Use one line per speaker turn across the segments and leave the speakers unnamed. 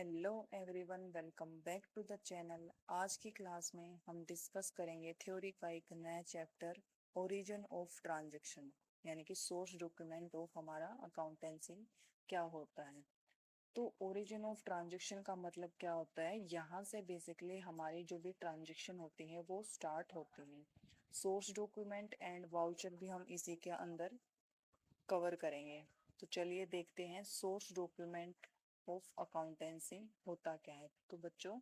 Hello everyone, welcome back to the channel. आज की class में हम डिस्कस करेंगे थ्योरी का एक नया चैप्टर, ओरिजिन ऑफ ट्रांजैक्शन, यानी कि सोर्स डॉक्यूमेंट ऑफ हमारा अकाउंटेंसी क्या होता है। तो ओरिजिन ऑफ ट्रांजैक्शन का मतलब क्या होता है, यहाँ से बेसिकली हमारी जो भी ट्रांजैक्शन होती है वो स्टार्ट होती है। सोर्स डॉक्यूमेंट एंड वाउचर भी हम इसी के अंदर कवर करेंगे। तो चलिए देखते हैं सोर्स डॉक्यूमेंट ऑफ अकाउंटेंसी होता क्या है। तो बच्चों,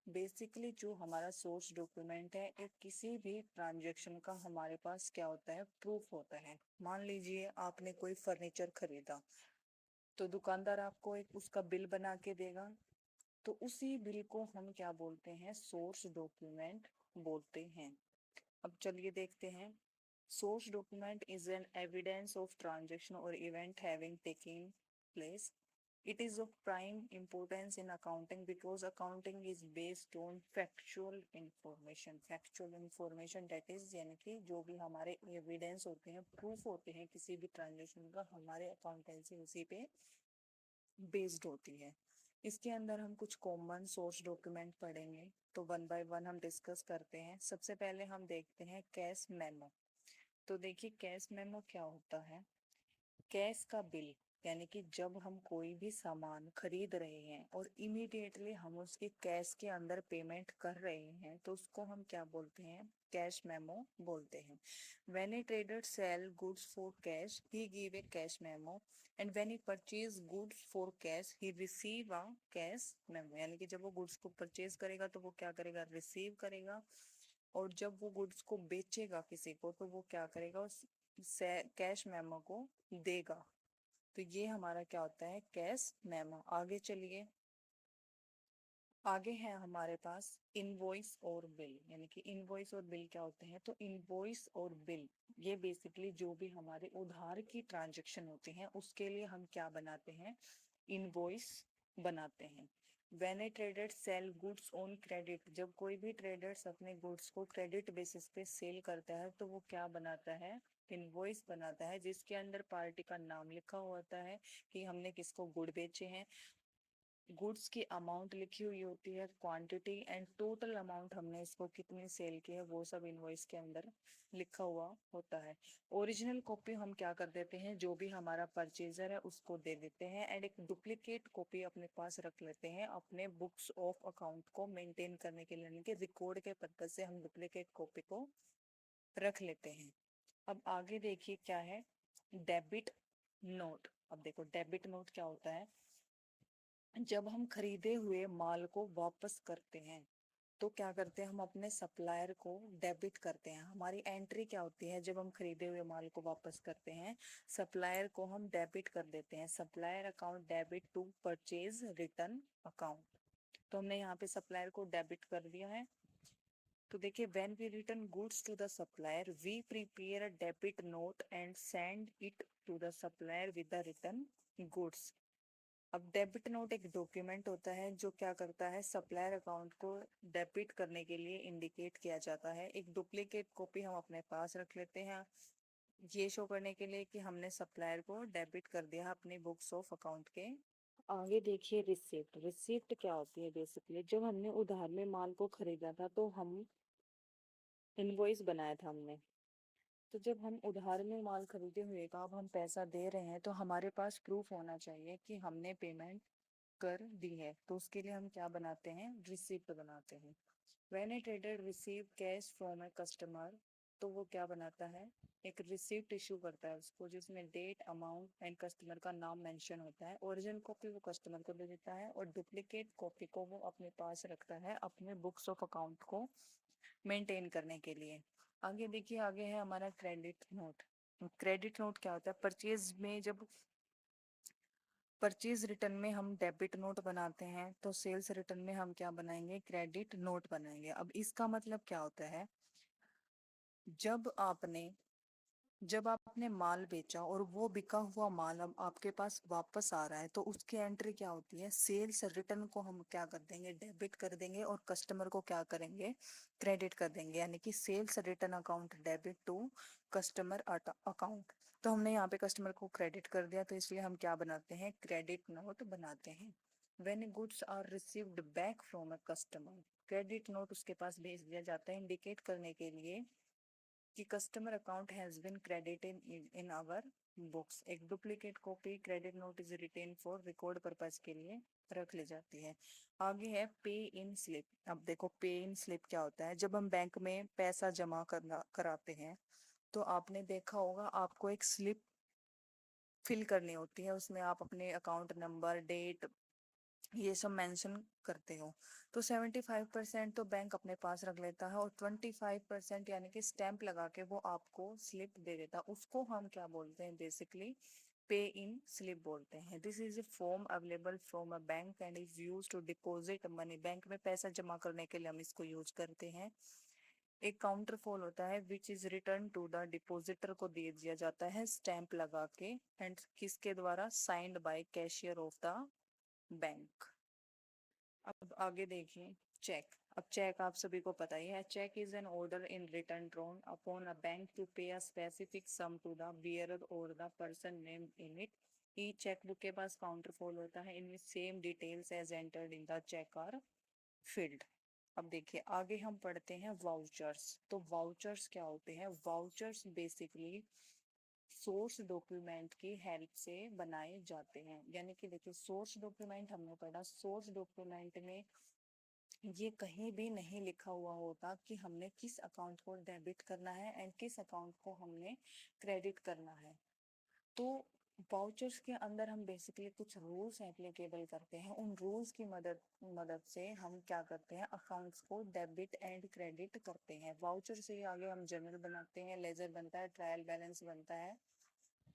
बेसिकली जो हमारा सोर्स डॉक्यूमेंट है, एक किसी भी ट्रांजैक्शन का हमारे पास क्या होता है, प्रूफ होता है। मान लीजिए आपने कोई फर्नीचर खरीदा, तो दुकानदार आपको एक उसका बिल बना के देगा। तो उसी बिल को हम क्या बोलते हैं, सोर्स डॉक्यूमेंट बोलते हैं। अब चलिए देखते हैं। Source document is an evidence of transaction or event having taken place. It is of prime importance in accounting because accounting is based on factual information. Factual information that is यानी कि जो भी हमारे evidence होते हैं, proof होते हैं किसी भी transaction का, हमारे accountancy उसी पे बेस्ड होती है। इसके अंदर हम कुछ कॉमन सोर्स डॉक्यूमेंट पढ़ेंगे, तो वन बाय वन हम डिस्कस करते हैं। सबसे पहले हम देखते हैं कैश मेमो। तो देखिए कैश मेमो क्या होता है। कैश का बिल, यानी कि जब हम कोई भी सामान खरीद रहे हैं और इमीडिएटली हम उसकी कैश के अंदर पेमेंट कर रहे हैं, तो उसको हम क्या बोलते हैं, कैश मेमो बोलते हैं। When a trader sell goods for cash, he give a cash memo, and when he purchase goods for cash, he receive a cash memo। यानी कि जब वो गुड्स को परचेज करेगा तो वो क्या करेगा, रिसीव करेगा। और जब वो गुड्स को बेचेगा किसी को, तो वो क्या करेगा, उस कैश मेमो को देगा। तो ये हमारा क्या होता है, कैश मेमो। आगे चलिए, आगे है हमारे पास इनवॉइस और बिल। यानी कि इनवॉइस और बिल क्या होते हैं, तो इनवॉइस और बिल ये बेसिकली जो भी हमारे उधार की ट्रांजैक्शन होती हैं उसके लिए हम क्या बनाते हैं, इनवॉइस बनाते हैं। When a trader sell goods on credit, जब कोई भी ट्रेडर्स अपने गुड्स को क्रेडिट बेसिस पे सेल करता है तो वो क्या बनाता है, इनवॉइस बनाता है, जिसके अंदर पार्टी का नाम लिखा होता है कि हमने किसको गुड बेचे हैं। गुड्स की अमाउंट लिखी हुई होती है, क्वांटिटी एंड टोटल अमाउंट हमने इसको कितनी सेल की है वो सब इनवॉइस के अंदर लिखा हुआ होता है। ओरिजिनल कॉपी हम क्या कर देते हैं, जो भी हमारा परचेजर है उसको दे देते हैं, एंड एक डुप्लीकेट कॉपी अपने पास रख लेते हैं अपने बुक्स ऑफ अकाउंट को मेंटेन करने के लिए। यानी कि रिकॉर्ड के पर्पज से हम डुप्लीकेट कॉपी को रख लेते हैं। अब आगे देखिए क्या है, डेबिट नोट। अब देखो डेबिट नोट क्या होता है, जब हम खरीदे हुए माल को वापस करते हैं तो क्या करते हैं, हम अपने सप्लायर को डेबिट करते हैं। हमारी एंट्री क्या होती है, जब हम खरीदे हुए माल को वापस करते हैं, सप्लायर को हम डेबिट कर देते हैं। Supplier account debit to purchase return account. तो हमने यहाँ पे सप्लायर को डेबिट कर दिया है। तो देखिए, when we return goods to the supplier, we prepare a debit note and send it to the supplier with the return goods. अब डेबिट नोट एक डॉक्यूमेंट होता है जो क्या करता है, सप्लायर अकाउंट को डेबिट करने के लिए इंडिकेट किया जाता है। एक डुप्लीकेट कॉपी हम अपने पास रख लेते हैं, ये शो करने के लिए कि हमने सप्लायर को डेबिट कर दिया अपनी बुक्स ऑफ अकाउंट के। आगे देखिए रिसिप्ट। रिसिप्ट क्या होती है, बेसिकली जब हमने उधार में माल को खरीदा था तो हम इनवॉइस बनाया था हमने। तो जब हम उधार में माल खरीदे हुए का अब हम पैसा दे रहे हैं, तो हमारे पास प्रूफ होना चाहिए कि हमने पेमेंट कर दी है। तो उसके लिए हम क्या बनाते हैं, रिसिप्ट बनाते हैं। When A trader receive cash from a customer, तो वो क्या बनाता है, एक रिसिप्ट इशू करता है उसको, जिसमें डेट, अमाउंट एंड कस्टमर का नाम मेंशन होता है। ओरिजिनल कॉपी वो कस्टमर को दे देता है और डुप्लीकेट कॉपी को वो अपने पास रखता है अपने बुक्स ऑफ अकाउंट को मेंटेन करने के लिए। आगे देखिए, आगे है हमारा क्रेडिट नोट। क्रेडिट नोट क्या होता है, परचेज में जब परचेज रिटर्न में हम डेबिट नोट बनाते हैं, तो सेल्स रिटर्न में हम क्या बनाएंगे, क्रेडिट नोट बनाएंगे। अब इसका मतलब क्या होता है, जब आपने जब आपने माल बेचा और वो बिका हुआ माल अब आपके पास वापस आ रहा है, तो उसकी एंट्री क्या होती है, सेल्स रिटर्न को हम क्या कर देंगे, डेबिट कर देंगे, और कस्टमर को क्या करेंगे, क्रेडिट कर देंगे। यानी कि sales return account debit to customer account. तो हमने यहाँ पे कस्टमर को क्रेडिट कर दिया, तो इसलिए हम क्या बनाते हैं, क्रेडिट नोट बनाते हैं। When goods are received back from a customer, credit note उसके पास भेज दिया जाता है इंडिकेट करने के लिए कि customer account has been credited in our books. एक duplicate copy credit note is written for record purpose के लिए रख ली जाती है। आगे है पे इन स्लिप। अब देखो पे इन स्लिप क्या होता है। जब हम बैंक में पैसा जमा करना कराते हैं तो आपने देखा होगा आपको एक स्लिप फिल करनी होती है, उसमें आप अपने अकाउंट नंबर डेट ये सब मेंशन करते हो। तो 75% तो बैंक अपने पास रख लेता है और 25% यानी कि स्टैंप लगा के वो आपको स्लिप दे देता है। उसको हम क्या बोलते हैं बेसिकली पे इन स्लिप बोलते हैं। This is a form available from a bank and is use to deposit money. Bank में पैसा जमा करने के लिए हम इसको यूज करते हैं। एक काउंटर फॉल होता है which is return to the depositor को दे दिया जाता है स्टैंप लगा के एंड किसके द्वारा signed by cashier of the bank. अब आगे देखिए चेक। अब चेक आप सभी को पता ही है। Cheque is an order in written drawn upon a bank to pay a specific sum to the bearer or the person named in it. ई चेक बुक के पास काउंटर फॉल होता है in same details as entered in the cheque are filled. अब देखिए आगे हम पढ़ते हैं वाउचर्स। तो वाउचर्स क्या होते हैं। वाउचर्स बेसिकली सोर्स डॉक्यूमेंट की हेल्प से बनाए जाते हैं। यानी कि देखिए सोर्स डॉक्यूमेंट हमने पढ़ा, सोर्स डॉक्यूमेंट में ये कहीं भी नहीं लिखा हुआ होता कि हमने किस अकाउंट को डेबिट करना है एंड किस अकाउंट को हमने क्रेडिट करना है। तो वाउचर्स के अंदर हम बेसिकली कुछ रूल्स एप्लीकेबल करते हैं। उन रूल्स की मदद मदद से हम क्या करते हैं अकाउंट्स को डेबिट एंड क्रेडिट करते हैं। वाउचर से आगे हम जर्नल बनाते हैं, लेजर बनता है, ट्रायल बैलेंस बनता है।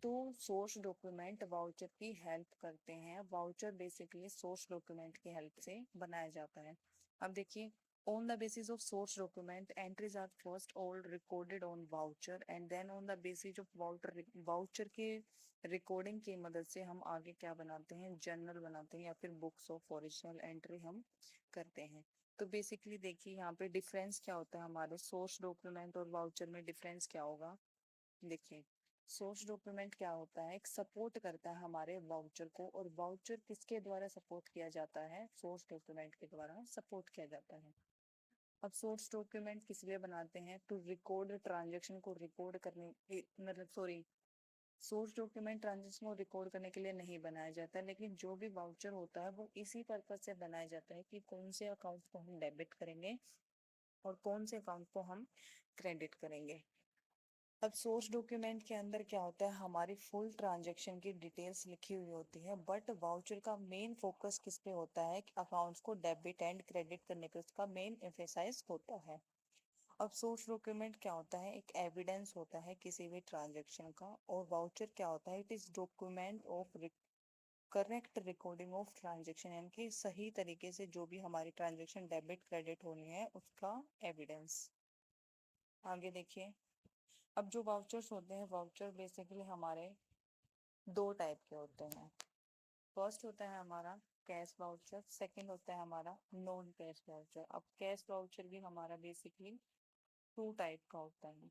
तो सोर्स डॉक्यूमेंट वाउचर की हेल्प करते हैं। वाउचर बेसिकली सोर्स डॉक्यूमेंट की हेल्प से बनाया जाता है। अब देखिए on the basis of source document entries are first all recorded on voucher and then on the basis of voucher के रिकॉर्डिंग की मदद से हम आगे क्या बनाते हैं जर्नल बनाते हैं या फिर बुक्स ऑफ ओरिजिनल एंट्री हम करते हैं। तो बेसिकली देखिए यहाँ पे डिफरेंस क्या होता है हमारे सोर्स डॉक्यूमेंट और वाउचर में डिफरेंस क्या होगा। देखिए सोर्स डॉक्यूमेंट क्या होता है एक सपोर्ट करता है हमारे वाउचर को और वाउचर किसके द्वारा सपोर्ट किया जाता है सोर्स डॉक्यूमेंट के द्वारा सपोर्ट किया जाता है। अब सोर्स डॉक्यूमेंट किस लिए बनाते हैं टू रिकॉर्ड ट्रांजेक्शन को रिकॉर्ड करने मतलब सॉरी सोर्स डॉक्यूमेंट ट्रांजेक्शन को रिकॉर्ड करने के लिए नहीं बनाया जाता है, लेकिन जो भी वाउचर होता है वो इसी पर्पज से बनाया जाता है कि कौन से अकाउंट को हम डेबिट करेंगे और कौन से अकाउंट को हम क्रेडिट करेंगे। अब सोर्स डॉक्यूमेंट के अंदर क्या होता है हमारी फुल ट्रांजैक्शन की डिटेल्स लिखी हुई होती है, बट वाउचर का मेन फोकस किस पे होता है कि अकाउंट्स को डेबिट एंड क्रेडिट करने पे उसका मेन एम्फेसाइज होता है। अब सोर्स डॉक्यूमेंट क्या होता है एक एविडेंस होता है किसी भी ट्रांजैक्शन का और वाउचर क्या होता है it is document of correct recording of transaction यानी कि सही तरीके से जो भी हमारी ट्रांजैक्शन डेबिट क्रेडिट होनी है उसका एविडेंस। आगे देखिए अब जो वाउचर्स होते हैं वाउचर बेसिकली हमारे दो टाइप के होते हैं। फर्स्ट होता है हमारा कैश वाउचर, सेकंड होता है हमारा नॉन कैश वाउचर। अब कैश वाउचर भी हमारा बेसिकली टू टाइप का होता है,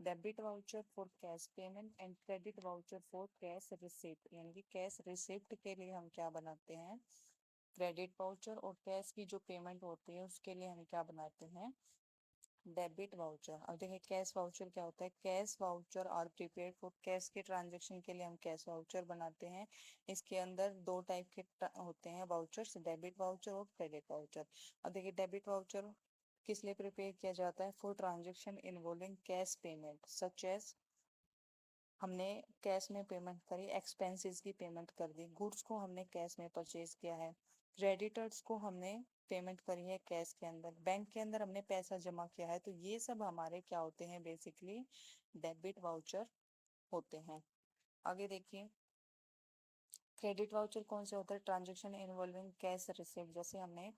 debit voucher for cash payment and credit voucher for cash receipt. यानी कि कैश रिसिप्ट के लिए हम क्या बनाते हैं क्रेडिट वाउचर और कैश की जो पेमेंट होती है उसके लिए हम क्या बनाते हैं डेबिट वाउचर। अब देखिए कैश वाउचर क्या होता है cash voucher are prepaid for cash के ट्रांजेक्शन के लिए हम कैश वाउचर बनाते हैं। इसके अंदर दो टाइप के होते हैं वाउचर्स, डेबिट वाउचर और क्रेडिट वाउचर। अब देखिए डेबिट वाउचर किस लिए प्रिपेयर किया जाता है for transaction involving cash payment such as हमने कैश में पेमेंट करी, एक्सपेंसेस की पेमेंट कर दी, गुड्स को हमने कैश में परचेज किया है, क्रेडिटर्स को हमने पेमेंट करी है कैश के अंदर, बैंक के अंदर हमने पैसा जमा किया है। तो ये सब हमारे क्या होते हैं बेसिकली डेबिट वाउचर होते हैं। आगे देखिए क्रेडिट वाउचर कौन से होता है ट्रांजेक्शन इन्वॉल्विंग कैश रिसिप्ट, जैसे हमने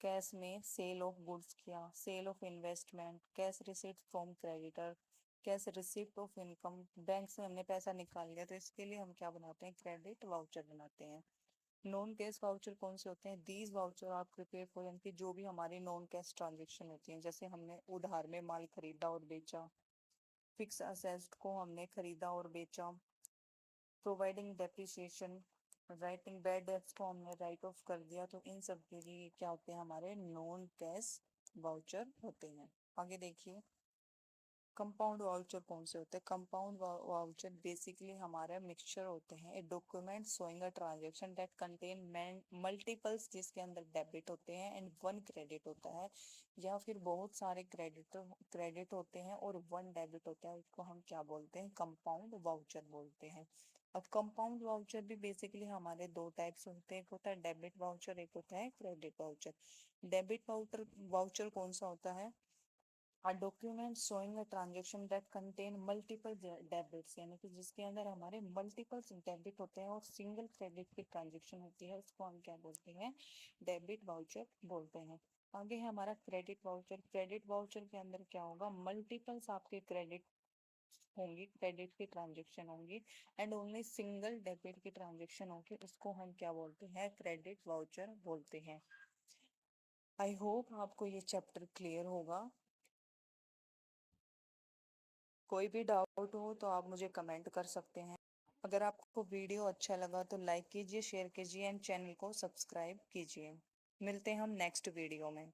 कैश में सेल ऑफ गुड्स किया, sale of investment, cash receipt from creditor, cash receipt of income, bank से हमने पैसा निकाल लिया तो इसके लिए हम क्या बनाते हैं क्रेडिट वाउचर बनाते हैं। नॉन कैश वाउचर कौन से होते हैं दीज वाउचर आप प्रिपेयर फॉर यानी कि जो भी हमारी नॉन कैश ट्रांजेक्शन होती हैं, जैसे हमने उधार में माल खरीदा और बेचा, फिक्स असेट को हमने खरीदा और बेचा, providing depreciation writing bad debts को हमने राइट ऑफ कर दिया, तो इन सब के लिए क्या होते हैं, हमारे नॉन कैश वाउचर होते हैं। आगे देखिए, कंपाउंड वाउचर कौन से होते हैं। कंपाउंड वाउचर बेसिकली हमारा मिक्सचर होते हैं, a document showing a transaction that contain multiples, जिसके अंदर डेबिट होते हैं एंड वन क्रेडिट होता है, या फिर बहुत सारे क्रेडिट होते हैं और वन डेबिट होता है, उसको हम क्या बोलते हैं, कंपाउंड वाउचर बोलते हैं। अब कंपाउंड वाउचर भी बेसिकली हमारे दो टाइप्स होते हैं, एक होता है डेबिट वाउचर, एक होता है credit voucher. Debit voucher voucher कौन सा होता है, a document showing a transaction that contain multiple debits, यानी कि जिसके अंदर हमारे मल्टीपल डेबिट होते हैं और सिंगल क्रेडिट की ट्रांजेक्शन होती है, उसको हम क्या बोलते हैं, डेबिट वाउचर बोलते हैं। आगे है हमारा क्रेडिट वाउचर। क्रेडिट वाउचर के अंदर क्या होगा, मल्टीपल्स आपके क्रेडिट होंगी, क्रेडिट की ट्रांजेक्शन होंगी एंड ओनली सिंगल डेबिट की ट्रांजेक्शन होगी, उसको हम क्या बोलते हैं, क्रेडिट वाउचर बोलते हैं। आई होप आपको ये चैप्टर क्लियर होगा। कोई भी डाउट हो तो आप मुझे कमेंट कर सकते हैं। अगर आपको वीडियो अच्छा लगा तो लाइक कीजिए, शेयर कीजिए एंड चैनल को सब्सक्राइब कीजिए। मिलते हैं हम नेक्स्ट वीडियो में।